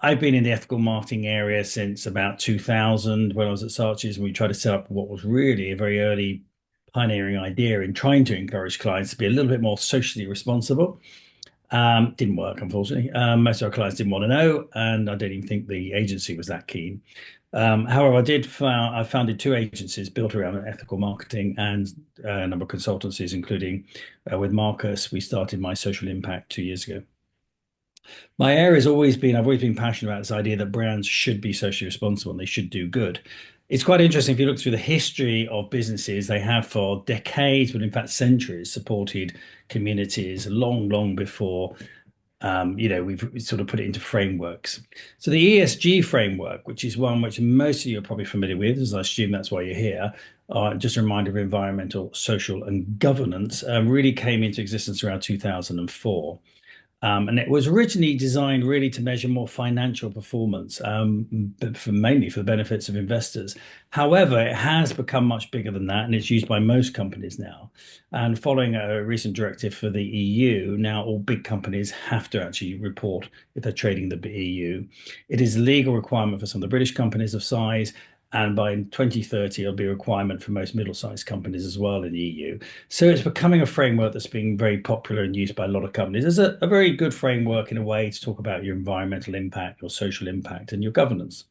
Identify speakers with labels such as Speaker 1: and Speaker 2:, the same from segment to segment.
Speaker 1: I've been in the ethical marketing area since about 2000 when I was at Saatchi's, and we tried to set up what was really a very early pioneering idea in trying to encourage clients to be a little bit more socially responsible. Didn't work, unfortunately. Most of our clients didn't want to know, and I don't even think the agency was that keen. However, I founded two agencies built around ethical marketing and a number of consultancies, including with Marcus. We started My Social Impact 2 years ago. My area has always been, I've always been passionate about this idea that brands should be socially responsible and they should do good. It's quite interesting if you look through the history of businesses, they have for decades, but in fact centuries, supported communities long, long before we've sort of put it into frameworks. So the ESG framework, which is one which most of you are probably familiar with, as I assume that's why you're here, just a reminder of environmental, social, and governance, really came into existence around 2004. And it was originally designed really to measure more financial performance, but mainly for the benefits of investors. However, it has become much bigger than that, and it's used by most companies now. And following a recent directive for the EU, now all big companies have to actually report if they're trading the EU. It is a legal requirement for some of the British companies of size, and by 2030, it'll be a requirement for most middle-sized companies as well in the EU. So it's becoming a framework that's being very popular and used by a lot of companies. It's a very good framework in a way to talk about your environmental impact, your social impact, and your governance.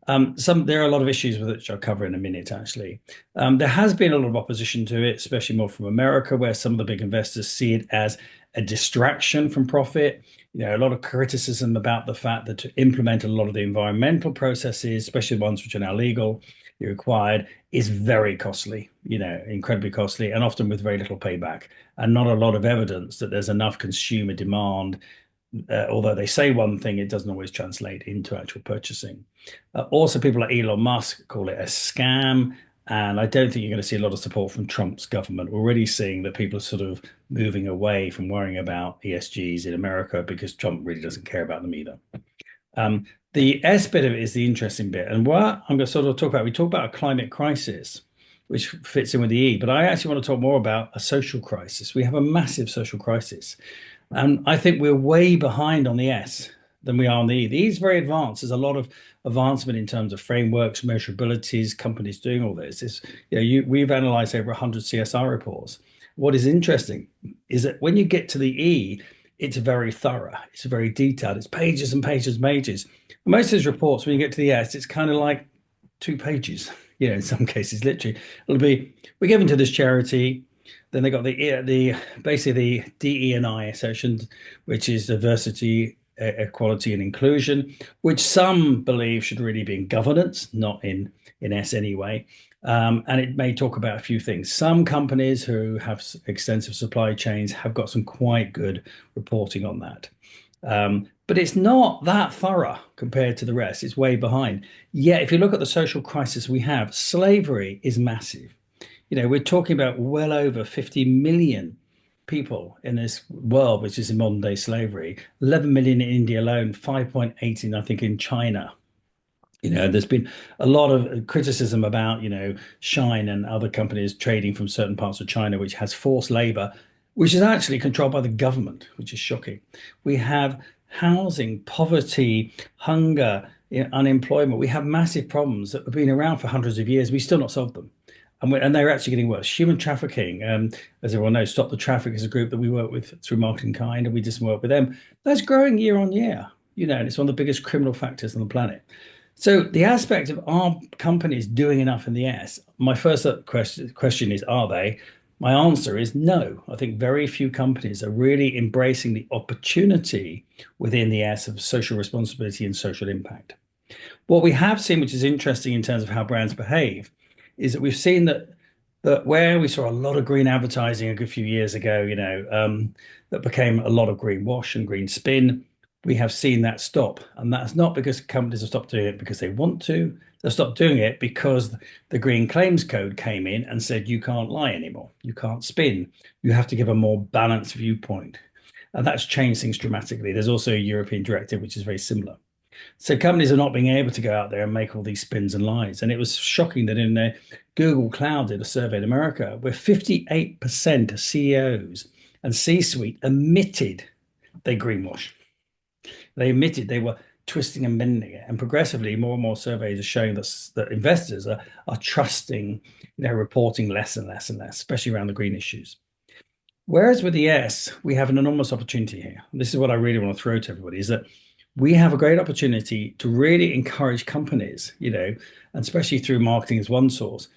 Speaker 1: There are a lot of issues with it, which I'll cover in a minute, actually. There has been a lot of opposition to it, especially more from America, where some of the big investors see it as a distraction from profit. A lot of criticism about the fact that to implement a lot of the environmental processes, especially the ones which are now legal, required, is very costly, incredibly costly, and often with very little payback, and not a lot of evidence that there's enough consumer demand. Although they say one thing, it doesn't always translate into actual purchasing. Also, people like Elon Musk call it a scam. And I don't think you're going to see a lot of support from Trump's government. We're already seeing that people are sort of moving away from worrying about ESGs in America because Trump really doesn't care about them either. The S bit of it is the interesting bit. And what I'm going to sort of talk about, we talk about a climate crisis, which fits in with the E, but I actually want to talk more about a social crisis. We have a massive social crisis. And I think we're way behind on the S than we are on the E. The E is very advanced. There's a lot of advancement in terms of frameworks, measurabilities, companies doing all this. We've analyzed over 100 CSR reports. What is interesting is that when you get to the E, it's very thorough. It's very detailed. It's pages and pages and pages. Most of these reports, when you get to the S, it's kind of like 2 pages. In some cases, literally, it'll be we're given to this charity. Then they got the basically the DE&I section, which is diversity, equality, and inclusion, which some believe should really be in governance, not in S anyway. And it may talk about a few things. Some companies who have extensive supply chains have got some quite good reporting on that. But it's not that thorough compared to the rest. It's way behind. Yet, if you look at the social crisis we have, slavery is massive. We're talking about well over 50 million people in this world, which is in modern day slavery, 11 million in India alone, 5.8 I think, in China. There's been a lot of criticism about, Shine and other companies trading from certain parts of China, which has forced labor, which is actually controlled by the government, which is shocking. We have housing, poverty, hunger, unemployment. We have massive problems that have been around for hundreds of years. We still not solved them. And they're actually getting worse. Human trafficking, as everyone knows, Stop the Traffic is a group that we work with through Marketing Kind, and we just work with them. That's growing year on year, and it's one of the biggest criminal factors on the planet. So the aspect of are companies doing enough in the S? My first question is, are they? My answer is no. I think very few companies are really embracing the opportunity within the S of social responsibility and social impact. What we have seen, which is interesting in terms of how brands behave, is that we've seen that where we saw a lot of green advertising a good few years ago, that became a lot of green wash and green spin, we have seen that stop. And that's not because companies have stopped doing it because they want to. They've stopped doing it because the Green Claims Code came in and said, you can't lie anymore. You can't spin. You have to give a more balanced viewpoint. And that's changed things dramatically. There's also a European directive, which is very similar. So companies are not being able to go out there and make all these spins and lies. And it was shocking that in Google Cloud did a survey in America where 58% of CEOs and C-suite admitted they greenwash. They admitted they were twisting and bending it. And progressively, more and more surveys are showing that investors are trusting, reporting less and less and less, especially around the green issues. Whereas with the S, we have an enormous opportunity here. This is what I really want to throw to everybody, is that we have a great opportunity to really encourage companies, and especially through marketing as one source,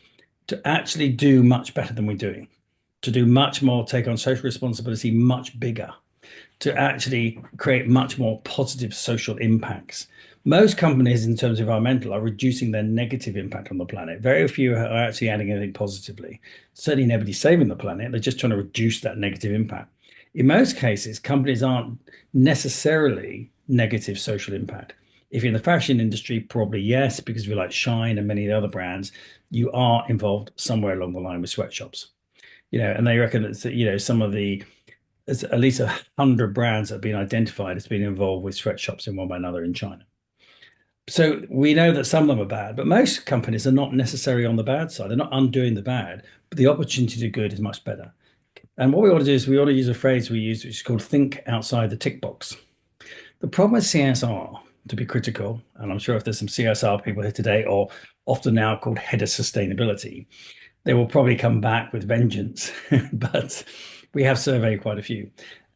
Speaker 1: to actually do much better than we're doing, to do much more, take on social responsibility much bigger, to actually create much more positive social impacts. Most companies, in terms of environmental, are reducing their negative impact on the planet. Very few are actually adding anything positively. Certainly nobody's saving the planet. They're just trying to reduce that negative impact. In most cases, companies aren't necessarily negative social impact. If you're in the fashion industry, probably yes, because if you like Shine and many of the other brands, you are involved somewhere along the line with sweatshops. And they reckon that, some of the there's at least 100 brands that have been identified as being involved with sweatshops in one way or another in China. So we know that some of them are bad, but most companies are not necessarily on the bad side. They're not undoing the bad, but the opportunity to do good is much better. And what we ought to do is we ought to use a phrase we use, which is called think outside the tick box. The problem with CSR, to be critical, and I'm sure if there's some CSR people here today, or often now called head of sustainability, they will probably come back with vengeance. But we have surveyed quite a few.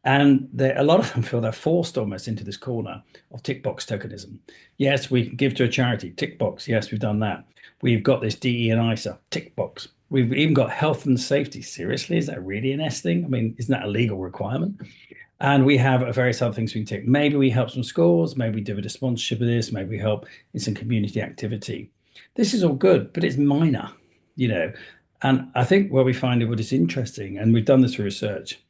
Speaker 1: And a lot of them feel they're forced almost into this corner of tick box tokenism. Yes, we can give to a charity, tick box. Yes, we've done that. We've got this DE and ISA, tick box. We've even got health and safety. Seriously, is that really an S thing? I mean, isn't that a legal requirement? And we have various other things we can take. Maybe we help some schools, maybe we do a bit of sponsorship of this, maybe we help in some community activity. This is all good, but it's minor, you know. And I think where we find it, what is interesting, and we've done this through research,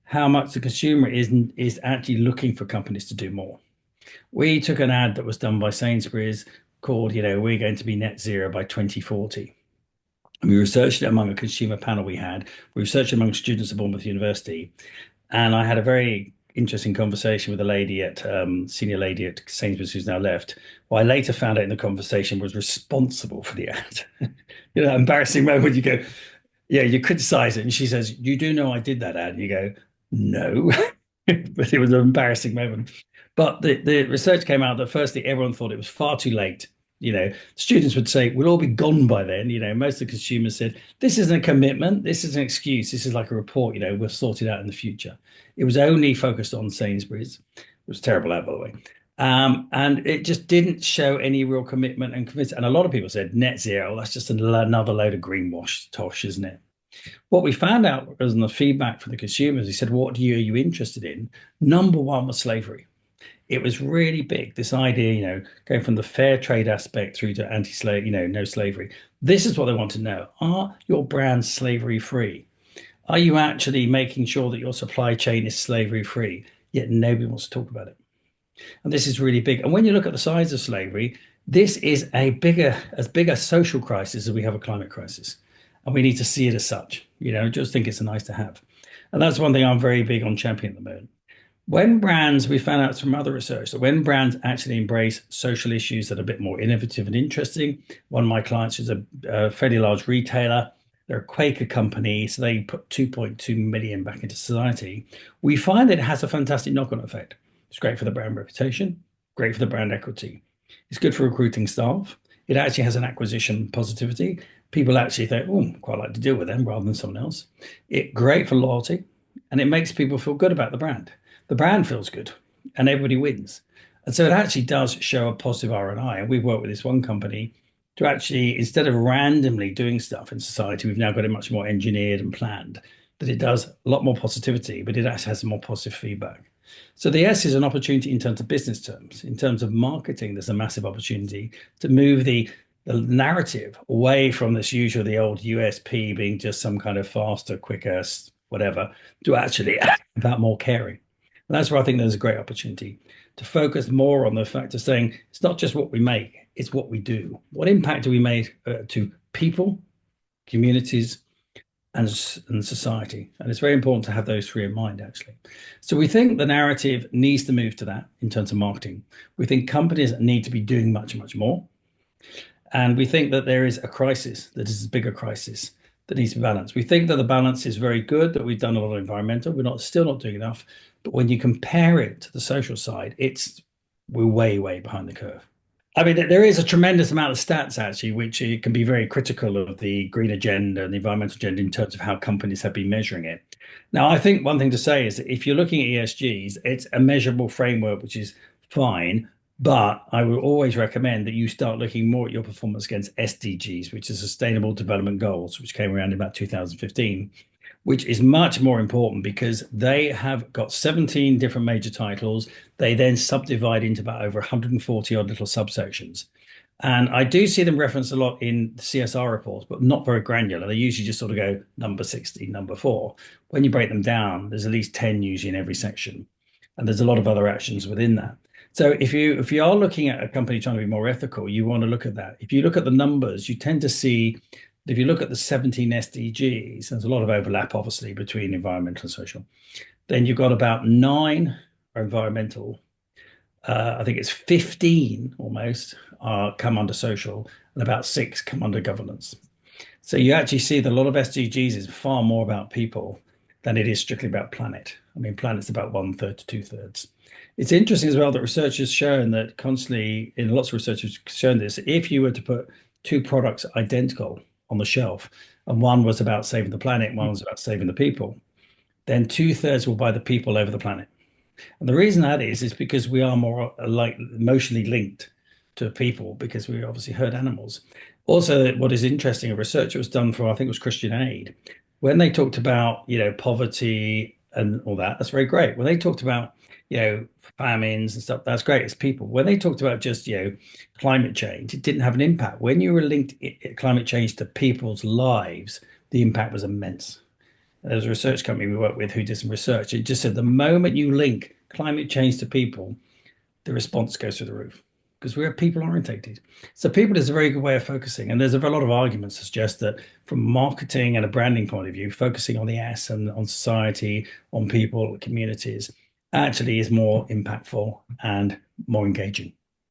Speaker 1: how much the consumer is actually looking for companies to do more. We took an ad that was done by Sainsbury's called, we're going to be net zero by 2040. And we researched it among a consumer panel we had. We researched it among students at Bournemouth University. And I had a very interesting conversation with a lady senior lady at Sainsbury's who's now left, who I later found out in the conversation was responsible for the ad. Embarrassing moment. You go, yeah, you criticize it. And she says, you do know I did that ad. And you go, no. But it was an embarrassing moment. But the research came out that firstly, everyone thought it was far too late. Students would say, we'll all be gone by then. Most of the consumers said, this isn't a commitment. This is an excuse. This is like a report. We'll sort it out in the future. It was only focused on Sainsbury's. It was terrible ad, by the way. And it just didn't show any real commitment and convinced. And a lot of people said net zero, that's just another load of greenwash tosh, isn't it? What we found out was in the feedback from the consumers, he said, what are you interested in? Number one was slavery. It was really big, this idea, going from the fair trade aspect through to anti-slave, no slavery. This is what they want to know. Are your brands slavery free? Are you actually making sure that your supply chain is slavery free? Yet nobody wants to talk about it. And this is really big. And when you look at the size of slavery, this is as big a social crisis as we have a climate crisis. And we need to see it as such, just think it's a nice to have. And that's one thing I'm very big on championing at the moment. When brands, we found out from other research that when brands actually embrace social issues that are a bit more innovative and interesting, one of my clients is a fairly large retailer. They're a Quaker company, so they put 2.2 million back into society. We find that it has a fantastic knock-on effect. It's great for the brand reputation, great for the brand equity. It's good for recruiting staff. It actually has an acquisition positivity. People actually think, oh, I'd quite like to deal with them rather than someone else. It's great for loyalty, and it makes people feel good about the brand. The brand feels good and everybody wins. And so it actually does show a positive ROI. And we've worked with this one company to actually, instead of randomly doing stuff in society, we've now got it much more engineered and planned, that it does a lot more positivity, but it actually has some more positive feedback. So the S is an opportunity in terms of business terms. In terms of marketing, there's a massive opportunity to move the narrative away from this the old USP being just some kind of faster, quicker, whatever, to actually about more caring. And that's where I think there's a great opportunity to focus more on the fact of saying it's not just what we make, it's what we do. What impact do we make to people, communities, and society? And it's very important to have those three in mind, actually. So we think the narrative needs to move to that in terms of marketing. We think companies need to be doing much, much more. And we think that there is a crisis, that is a bigger crisis, that needs to be balanced. We think that the balance is very good, that we've done a lot of environmental. We're still not doing enough. But when you compare it to the social side, it's we're way, way behind the curve. I mean, there is a tremendous amount of stats actually, which can be very critical of the green agenda and the environmental agenda in terms of how companies have been measuring it. Now, I think one thing to say is that if you're looking at ESGs, it's a measurable framework, which is fine. But I would always recommend that you start looking more at your performance against SDGs, which is Sustainable Development Goals, which came around in about 2015, which is much more important because they have got 17 different major titles. They then subdivide into about over 140 odd little subsections. And I do see them referenced a lot in the CSR reports, but not very granular. They usually just sort of go number 60, number four. When you break them down, there's at least 10 usually in every section. And there's a lot of other actions within that. So if you are looking at a company trying to be more ethical, you want to look at that. If you look at the numbers, you tend to see if you look at the 17 SDGs, there's a lot of overlap, obviously, between environmental and social. Then you've got about nine are environmental. I think it's 15 almost come under social, and about six come under governance. So you actually see that a lot of SDGs is far more about people than it is strictly about planet. I mean, planet's about one third to two thirds. It's interesting as well that research has shown that constantly, in lots of research has shown this, if you were to put two products identical on the shelf, and one was about saving the planet, one was about saving the people, then two-thirds will buy the people over the planet. And the reason that is because we are more like emotionally linked to people because we obviously herd animals. Also, what is interesting, a research was done for, I think it was Christian Aid, when they talked about, poverty and all that, that's very great. When they talked about, famines and stuff, that's great. It's people. When they talked about just, climate change, it didn't have an impact. When you were linked climate change to people's lives, the impact was immense. There's a research company we work with who did some research. It just said the moment you link climate change to people, the response goes through the roof because we're people orientated. So people is a very good way of focusing. And there's a lot of arguments to suggest that from marketing and a branding point of view, focusing on the S and on society, on people, communities, actually is more impactful and more engaging.